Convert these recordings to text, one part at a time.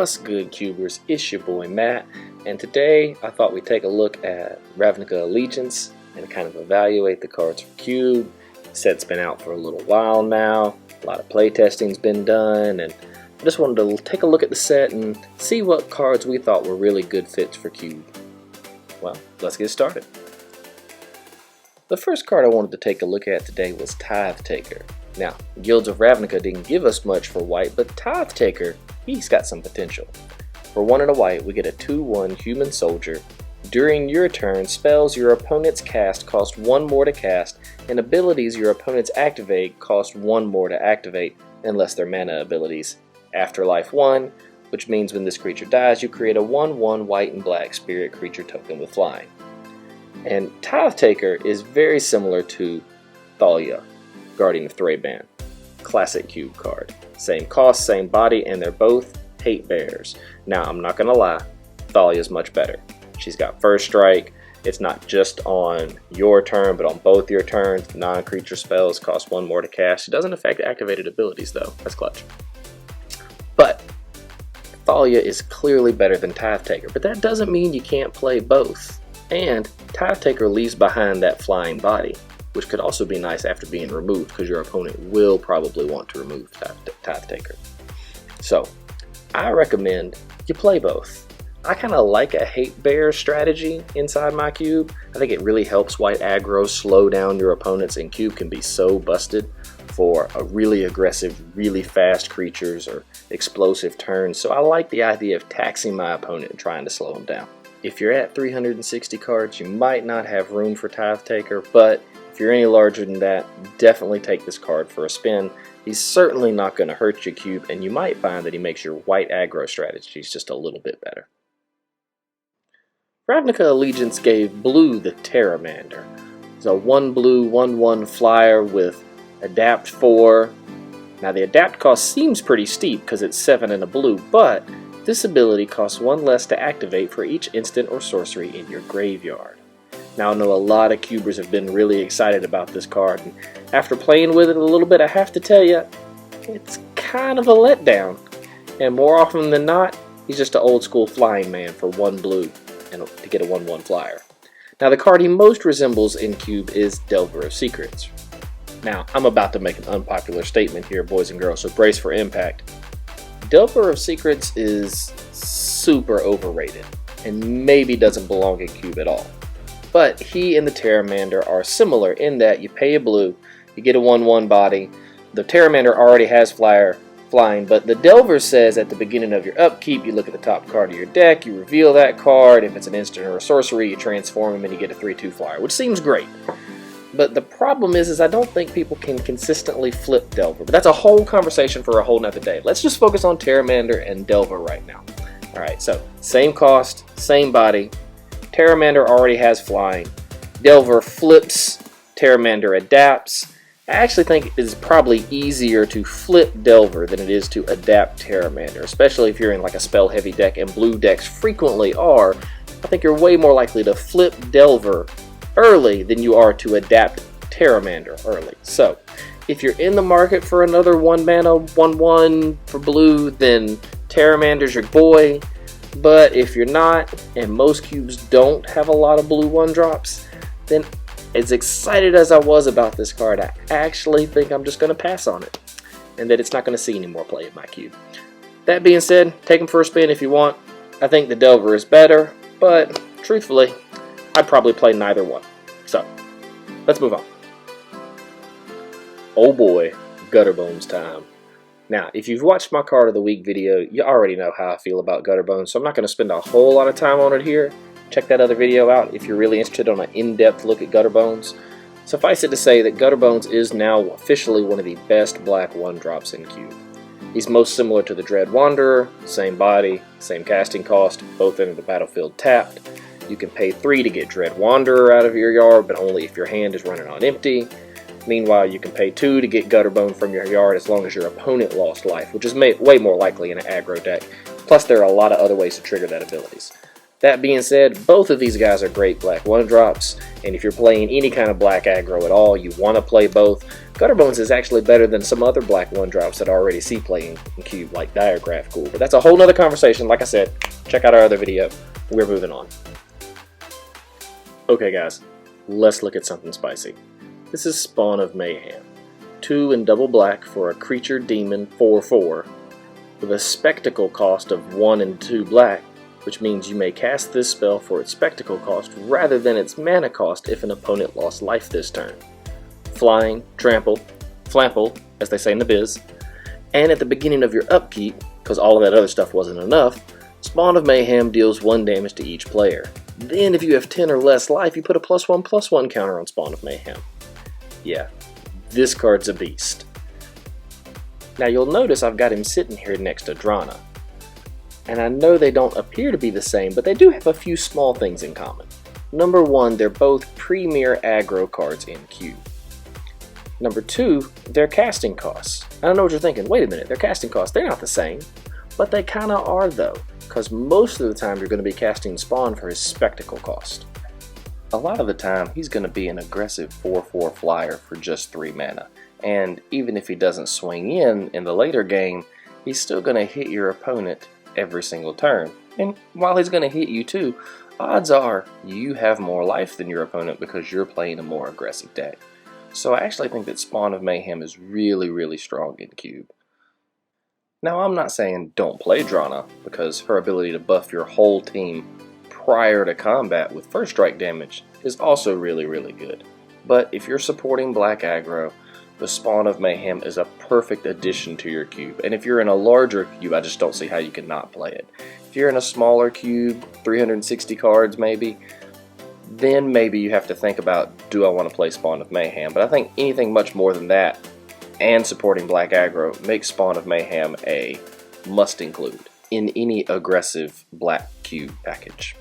What's good, Cubers? It's your boy Matt, and today I thought we'd take a look at Ravnica Allegiance and kind of evaluate the cards for Cube. The set's been out for a little while now, a lot of playtesting's been done, and I just wanted to take a look at the set and see what cards we thought were really good fits for Cube. Well, let's get started. The first card I wanted to take a look at today was Tithe Taker. Now, Guilds of Ravnica didn't give us much for white, but Tithe Taker, he's got some potential. For 1 and a white, we get a 2/1 human soldier. During your turn, spells your opponents cast cost 1 more to cast, and abilities your opponents activate cost 1 more to activate, unless they're mana abilities. Afterlife 1, which means when this creature dies, you create a 1/1 white and black spirit creature token with flying. And Tithe Taker is very similar to Thalia, Guardian of Thraban. Classic Cube card. Same cost, same body, and they're both hate bears. Now, I'm not gonna lie, Thalia's much better. She's got first strike. It's not just on your turn, but on both your turns. Non-creature spells cost 1 more to cast. It doesn't affect activated abilities though. That's clutch. But Thalia is clearly better than Tithe Taker, but that doesn't mean you can't play both. And Tithe Taker leaves behind that flying body, which could also be nice after being removed, because your opponent will probably want to remove Tithe Taker. So, I recommend you play both. I kind of like a hate bear strategy inside my cube. I think it really helps white aggro slow down your opponents, and cube can be so busted for a really aggressive, really fast creatures or explosive turns. So I like the idea of taxing my opponent and trying to slow them down. If you're at 360 cards, you might not have room for Tithe Taker, but if you're any larger than that, definitely take this card for a spin. He's certainly not going to hurt your cube, and you might find that he makes your white aggro strategies just a little bit better. Ravnica Allegiance gave blue the Terramander. It's a 1 blue, 1/1 flyer with Adapt 4. Now the Adapt cost seems pretty steep because it's 7 and a blue, but this ability costs 1 less to activate for each instant or sorcery in your graveyard. Now I know a lot of cubers have been really excited about this card, and after playing with it a little bit, I have to tell you, it's kind of a letdown. And more often than not, he's just an old school flying man for 1 blue and to get a 1/1 flyer. Now the card he most resembles in cube is Delver of Secrets. Now I'm about to make an unpopular statement here, boys and girls, so brace for impact. Delver of Secrets is super overrated and maybe doesn't belong in cube at all. But he and the Terramander are similar in that you pay a blue, you get a 1/1 body. The Terramander already has flying, but the Delver says at the beginning of your upkeep, you look at the top card of your deck, you reveal that card. If it's an instant or a sorcery, you transform him and you get a 3/2 flyer, which seems great. But the problem is I don't think people can consistently flip Delver. But that's a whole conversation for a whole nother day. Let's just focus on Terramander and Delver right now. Alright, so same cost, same body. Terramander already has flying. Delver flips, Terramander adapts. I actually think it is probably easier to flip Delver than it is to adapt Terramander, especially if you're in like a spell heavy deck, and blue decks frequently are. I think you're way more likely to flip Delver early than you are to adapt Terramander early. So if you're in the market for another 1 mana 1/1 for blue, then Terramander's your boy. But if you're not, and most cubes don't have a lot of blue 1-drops, then as excited as I was about this card, I actually think I'm just going to pass on it, and that it's not going to see any more play in my cube. That being said, take him for a spin if you want. I think the Delver is better, but truthfully, I'd probably play neither one. So, let's move on. Oh boy, Gutterbones time. Now, if you've watched my card of the week video, you already know how I feel about Gutterbones, so I'm not going to spend a whole lot of time on it here. Check that other video out if you're really interested on an in-depth look at Gutterbones. Suffice it to say that Gutterbones is now officially one of the best black 1-drops in cube. He's most similar to the Dread Wanderer, same body, same casting cost, both enter the battlefield tapped. You can pay 3 to get Dread Wanderer out of your yard, but only if your hand is running on empty. Meanwhile, you can pay 2 to get Gutterbone from your yard as long as your opponent lost life, which is way more likely in an aggro deck. Plus, there are a lot of other ways to trigger that abilities. That being said, both of these guys are great black 1-drops, and if you're playing any kind of black aggro at all, you want to play both. Gutterbones is actually better than some other black 1-drops that I already see playing in Cube, like Diagraph Cool. But that's a whole nother conversation. Like I said, check out our other video. We're moving on. Okay guys, let's look at something spicy. This is Spawn of Mayhem. 2 and double black for a creature demon 4/4 with a spectacle cost of 1 and 2 black, which means you may cast this spell for its spectacle cost rather than its mana cost if an opponent lost life this turn. Flying, trample, flample, as they say in the biz, and at the beginning of your upkeep, because all of that other stuff wasn't enough, Spawn of Mayhem deals 1 damage to each player. Then if you have 10 or less life, you put a +1/+1 counter on Spawn of Mayhem. Yeah, this card's a beast. Now you'll notice I've got him sitting here next to Drana. And I know they don't appear to be the same, but they do have a few small things in common. Number 1, they're both premier aggro cards in Cube. Number 2, their casting costs. I don't know what you're thinking, wait a minute, their casting costs, they're not the same. But they kinda are though, because most of the time you're going to be casting Spawn for his spectacle cost. A lot of the time he's going to be an aggressive 4/4 flyer for just 3 mana. And even if he doesn't swing in the later game, he's still going to hit your opponent every single turn. And while he's going to hit you too, odds are you have more life than your opponent because you're playing a more aggressive deck. So I actually think that Spawn of Mayhem is really, really strong in Cube. Now I'm not saying don't play Drana, because her ability to buff your whole team prior to combat with first strike damage is also really, really good. But if you're supporting black aggro, the Spawn of Mayhem is a perfect addition to your cube. And if you're in a larger cube, I just don't see how you can not play it. If you're in a smaller cube, 360 cards maybe, then maybe you have to think about, do I want to play Spawn of Mayhem? But I think anything much more than that, and supporting black aggro, makes Spawn of Mayhem a must include in any aggressive black cube package.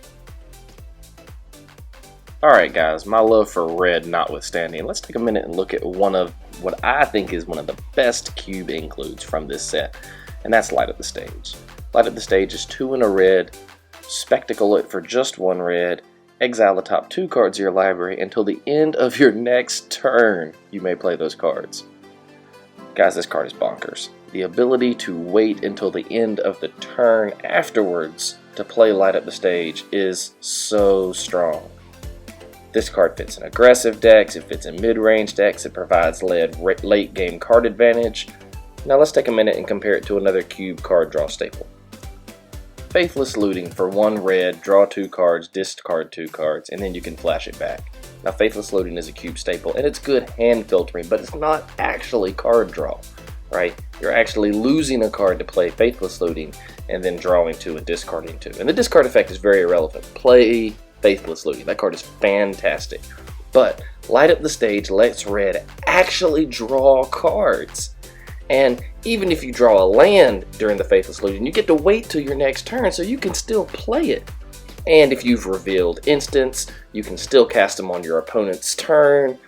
Alright guys, my love for red notwithstanding, let's take a minute and look at one of what I think is one of the best cube includes from this set, and that's Light Up the Stage. Light Up the Stage is 2 and a red, spectacle it for just 1 red, exile the top 2 cards of your library until the end of your next turn. You may play those cards. Guys, this card is bonkers. The ability to wait until the end of the turn afterwards to play Light Up the Stage is so strong. This card fits in aggressive decks, it fits in mid-range decks, it provides late game card advantage. Now let's take a minute and compare it to another cube card draw staple. Faithless Looting for 1 red, draw 2 cards, discard 2 cards, and then you can flash it back. Now Faithless Looting is a cube staple, and it's good hand filtering, but it's not actually card draw, right? You're actually losing a card to play Faithless Looting, and then drawing 2 and discarding 2. And the discard effect is very irrelevant. Play Faithless Looting. That card is fantastic. But Light Up the Stage lets red actually draw cards. And even if you draw a land during the Faithless Looting, you get to wait till your next turn so you can still play it. And if you've revealed instants, you can still cast them on your opponent's turn.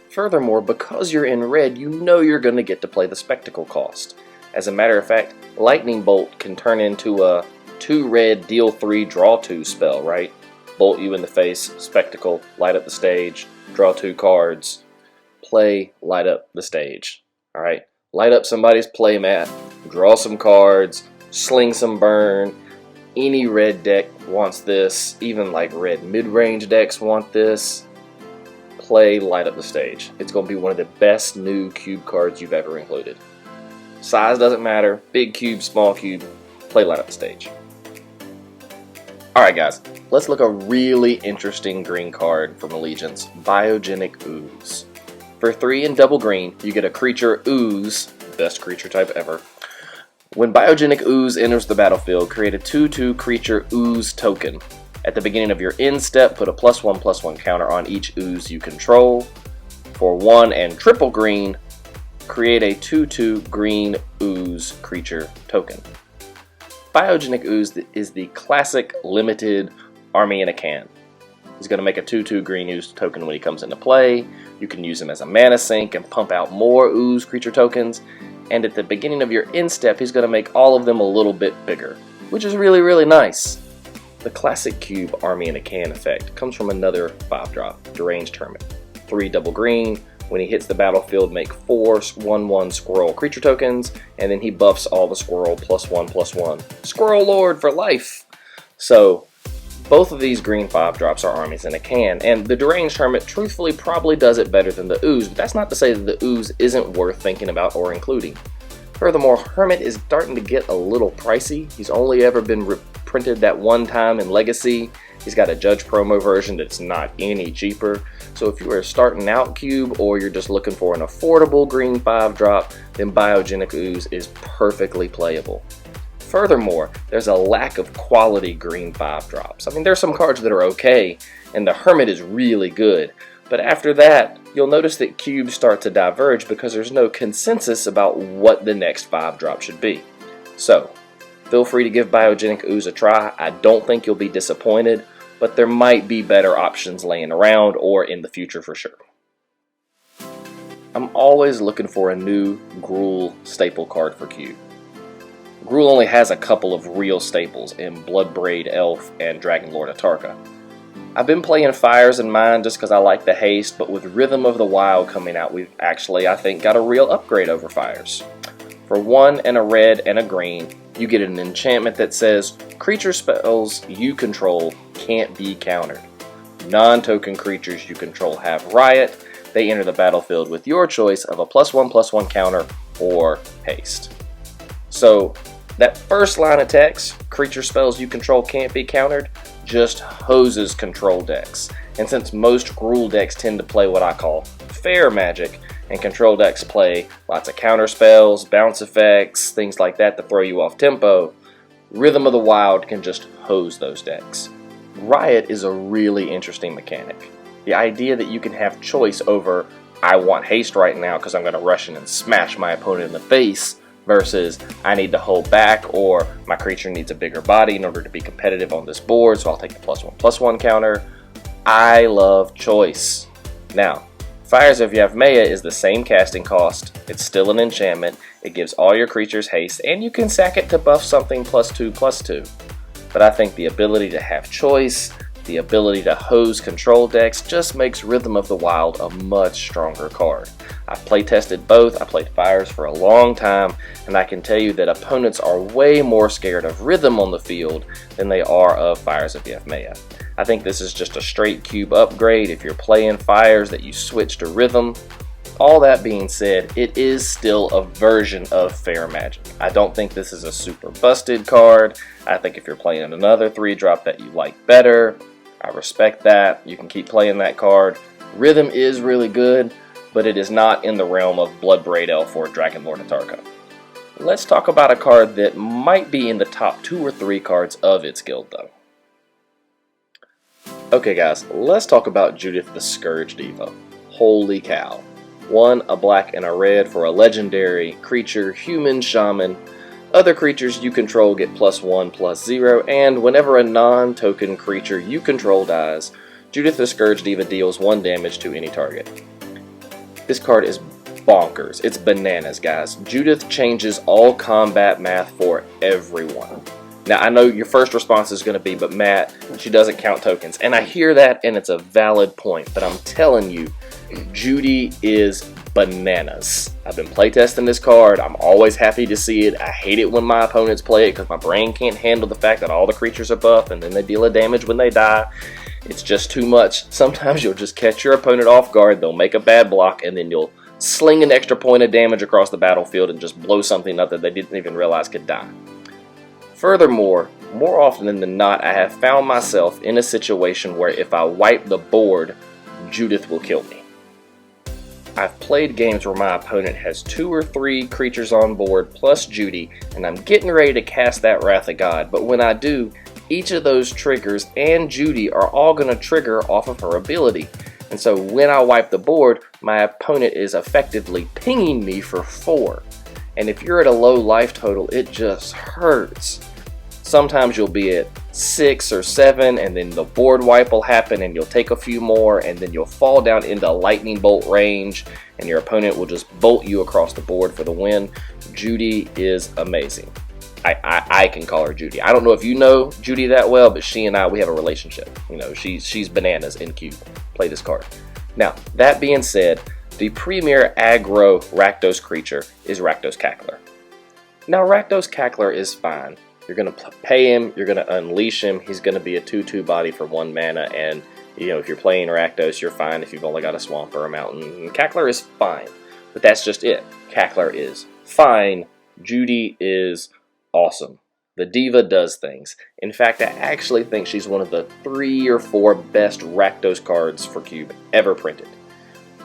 Furthermore, because you're in red, you know you're going to get to play the spectacle cost. As a matter of fact, Lightning Bolt can turn into a 2 red, deal 3, draw 2 spell, right? Bolt you in the face, spectacle, light up the stage, draw 2 cards, play, light up the stage. Alright, light up somebody's playmat, draw some cards, sling some burn. Any red deck wants this, even like red mid-range decks want this. Play, light up the stage. It's going to be one of the best new cube cards you've ever included. Size doesn't matter, big cube, small cube, play, light up the stage. Alright guys, let's look at a really interesting green card from Allegiance, Biogenic Ooze. For 3 and double green, you get a creature Ooze, best creature type ever. When Biogenic Ooze enters the battlefield, create a 2/2 creature Ooze token. At the beginning of your end step, put a +1/+1 counter on each Ooze you control. For 1 and triple green, create a 2/2 green Ooze creature token. Biogenic Ooze is the classic limited army in a can. He's going to make a 2/2 green Ooze token when he comes into play. You can use him as a mana sink and pump out more Ooze creature tokens. And at the beginning of your end step, he's going to make all of them a little bit bigger, which is really, really nice. The classic cube Army in a Can effect comes from another 5-drop, Deranged Hermit. 3 double green. When he hits the battlefield, make 4 1/1 squirrel creature tokens, and then he buffs all the squirrel +1/+1. Squirrel Lord for life! So, both of these green 5-drops are armies in a can, and the Deranged Hermit truthfully probably does it better than the Ooze, but that's not to say that the Ooze isn't worth thinking about or including. Furthermore, Hermit is starting to get a little pricey. He's only ever been reprinted that one time in Legacy. He's got a Judge promo version that's not any cheaper. So if you are starting out cube or you're just looking for an affordable green 5-drop, then Biogenic Ooze is perfectly playable. Furthermore, there's a lack of quality green 5-drops. I mean, there's some cards that are okay, and the Hermit is really good. But after that, you'll notice that cubes start to diverge because there's no consensus about what the next 5-drop should be. So, feel free to give Biogenic Ooze a try. I don't think you'll be disappointed, but there might be better options laying around or in the future for sure. I'm always looking for a new Gruul staple card for cube. Gruul only has a couple of real staples in Bloodbraid Elf and Dragon Lord Atarka. I've been playing Fires in mine just because I like the haste, but with Rhythm of the Wild coming out, we've actually, I think, got a real upgrade over Fires. For 1 and a red and a green, you get an enchantment that says, creature spells you control can't be countered. Non-token creatures you control have Riot. They enter the battlefield with your choice of a +1/+1 counter or haste. So, that first line of text, creature spells you control can't be countered, just hoses control decks. And since most Gruul decks tend to play what I call fair magic, and control decks play lots of counter spells, bounce effects, things like that to throw you off tempo, Rhythm of the Wild can just hose those decks. Riot is a really interesting mechanic. The idea that you can have choice over, I want haste right now because I'm going to rush in and smash my opponent in the face, versus I need to hold back, or my creature needs a bigger body in order to be competitive on this board, so I'll take the +1/+1 counter. I love choice. Now, Fires of Yavimaya is the same casting cost, it's still an enchantment, it gives all your creatures haste, and you can sack it to buff something +2/+2. But I think the ability to have choice, the ability to hose control decks just makes Rhythm of the Wild a much stronger card. I've play tested both, I played Fires for a long time, and I can tell you that opponents are way more scared of Rhythm on the field than they are of Fires of Yavimaya. I think this is just a straight cube upgrade if you're playing Fires that you switch to Rhythm. All that being said, it is still a version of Fair Magic. I don't think this is a super busted card. I think if you're playing another 3-drop that you like better, I respect that. You can keep playing that card. Rhythm is really good, but it is not in the realm of Bloodbraid Elf or Dragon Lord Atarka. Let's talk about a card that might be in the top 2 or 3 cards of its guild though. Okay guys, let's talk about Judith the Scourge Diva. Holy cow. 1, a black and a red for a legendary creature, human shaman. Other creatures you control get +1/+0, and whenever a non-token creature you control dies, Judith the Scourge Diva deals 1 damage to any target. This card is bonkers. It's bananas, guys. Judith changes all combat math for everyone. Now, I know your first response is going to be, but Matt, she doesn't count tokens. And I hear that, and it's a valid point, but I'm telling you, Judy is bananas. I've been playtesting this card. I'm always happy to see it. I hate it when my opponents play it because my brain can't handle the fact that all the creatures are buff and then they deal a damage when they die. It's just too much. Sometimes you'll just catch your opponent off guard, they'll make a bad block, and then you'll sling an extra point of damage across the battlefield and just blow something up that they didn't even realize could die. Furthermore, more often than not, I have found myself in a situation where if I wipe the board, Judith will kill me. I've played games where my opponent has 2 or 3 creatures on board plus Judy, and I'm getting ready to cast that Wrath of God, but when I do, each of those triggers and Judy are all going to trigger off of her ability. And so when I wipe the board, my opponent is effectively pinging me for 4. And if you're at a low life total, it just hurts. Sometimes you'll be at 6 or 7, and then the board wipe will happen and you'll take a few more, and then you'll fall down into lightning bolt range and your opponent will just bolt you across the board for the win. Judy is amazing. I can call her Judy. I don't know if you know Judy that well, but she and I, we have a relationship. You know, she's bananas in Cube. Play this card. Now, that being said, the premier aggro Rakdos creature is Rakdos Cackler. Now, Rakdos Cackler is fine. You're going to pay him, you're going to unleash him, he's going to be a 2/2 body for 1 mana, and you know, if you're playing Rakdos, you're fine if you've only got a swamp or a mountain. And Cackler is fine, but that's just it. Cackler is fine. Judy is awesome. The diva does things. In fact, I actually think she's one of the 3 or 4 best Rakdos cards for Cube ever printed.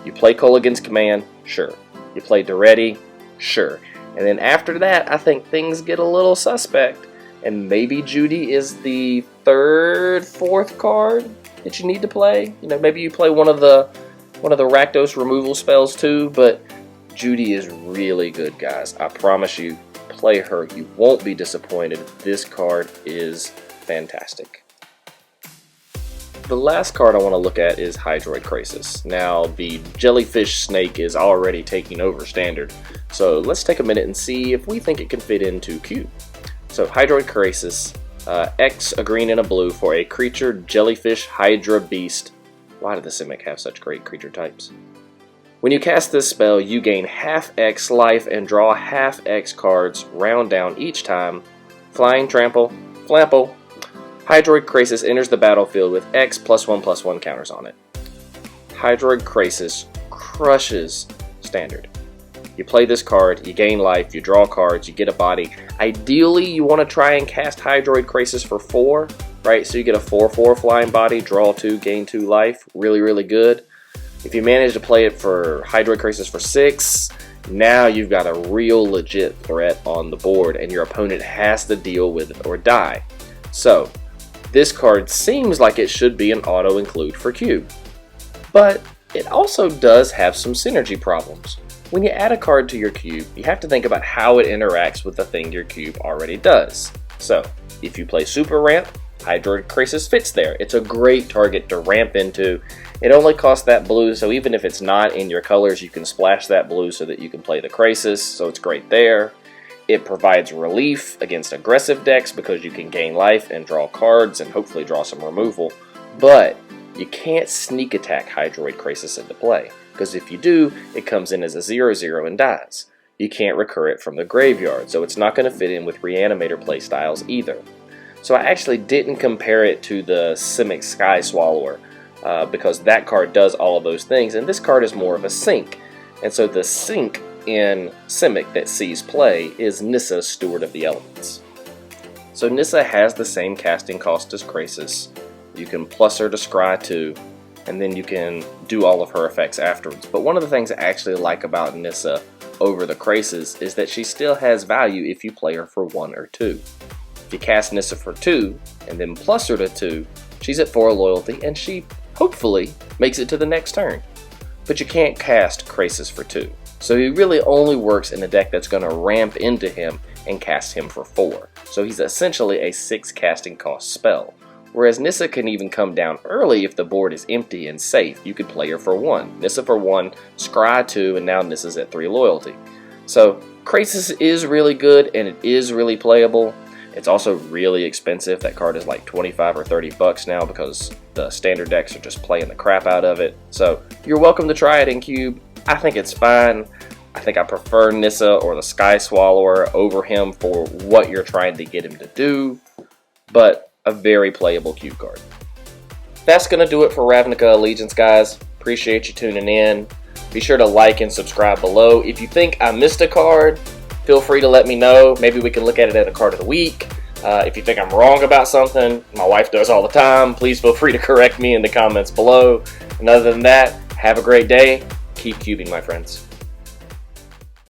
You play Kolaghan's Command? Sure. You play Duretti? Sure. And then after that, I think things get a little suspect. And maybe Judy is the 3rd, 4th card that you need to play. You know, maybe you play one of the Rakdos removal spells too, but Judy is really good, guys. I promise you, play her. You won't be disappointed. This card is fantastic. The last card I want to look at is Hydroid Krasis. Now, the jellyfish snake is already taking over Standard, so let's take a minute and see if we think it can fit into Cube. So, Hydroid Krasis, X, a green and a blue for a creature, jellyfish, Hydra, beast. Why do the Simic have such great creature types? When you cast this spell, you gain half X life and draw half X cards, round down each time. Flying, trample, flample. Hydroid Krasis enters the battlefield with X +1/+1 counters on it. Hydroid Krasis crushes Standard. You play this card, you gain life, you draw cards, you get a body. Ideally, you want to try and cast Hydroid Krasis for 4, right? So you get a 4/4 flying body, draw 2, gain 2 life. Really, really good. If you manage to play it for Hydroid Krasis for 6, now you've got a real legit threat on the board, and your opponent has to deal with it or die. So, this card seems like it should be an auto-include for Cube. But it also does have some synergy problems. When you add a card to your Cube, you have to think about how it interacts with the thing your Cube already does. So, if you play Super Ramp, Hydroid Krasis fits there. It's a great target to ramp into. It only costs that blue, so even if it's not in your colors, you can splash that blue so that you can play the Krasis, so it's great there. It provides relief against aggressive decks because you can gain life and draw cards and hopefully draw some removal. But you can't sneak attack Hydroid Krasis into play, because if you do, it comes in as a 0/0 and dies. You can't recur it from the graveyard, so it's not going to fit in with Reanimator playstyles either. So I actually didn't compare it to the Simic Sky Swallower, because that card does all of those things, and this card is more of a sink. And so the sink in Simic that sees play is Nissa, Steward of the Elements. So Nissa has the same casting cost as Krasis. You can plus her to scry 2, and then you can do all of her effects afterwards. But one of the things I actually like about Nissa over the Krasis is that she still has value if you play her for 1 or 2. If you cast Nissa for 2, and then plus her to 2, she's at 4 loyalty, and she hopefully makes it to the next turn. But you can't cast Krasis for 2. So he really only works in a deck that's going to ramp into him and cast him for 4. So he's essentially a 6 casting cost spell. Whereas Nissa can even come down early if the board is empty and safe. You could play her for 1. Nissa for 1, scry 2, and now Nissa's at 3 loyalty. So Krasis is really good and it is really playable. It's also really expensive. That card is like 25 or 30 bucks now because the standard decks are just playing the crap out of it. So you're welcome to try it in Cube. I think it's fine. I think I prefer Nissa or the Sky Swallower over him for what you're trying to get him to do, but a very playable Cube card. That's going to do it for Ravnica Allegiance, guys. Appreciate you tuning in. Be sure to like and subscribe below. If you think I missed a card, feel free to let me know. Maybe we can look at it at a card of the week. If you think I'm wrong about something, my wife does all the time, please feel free to correct me in the comments below. And other than that, have a great day. Keep cubing, my friends.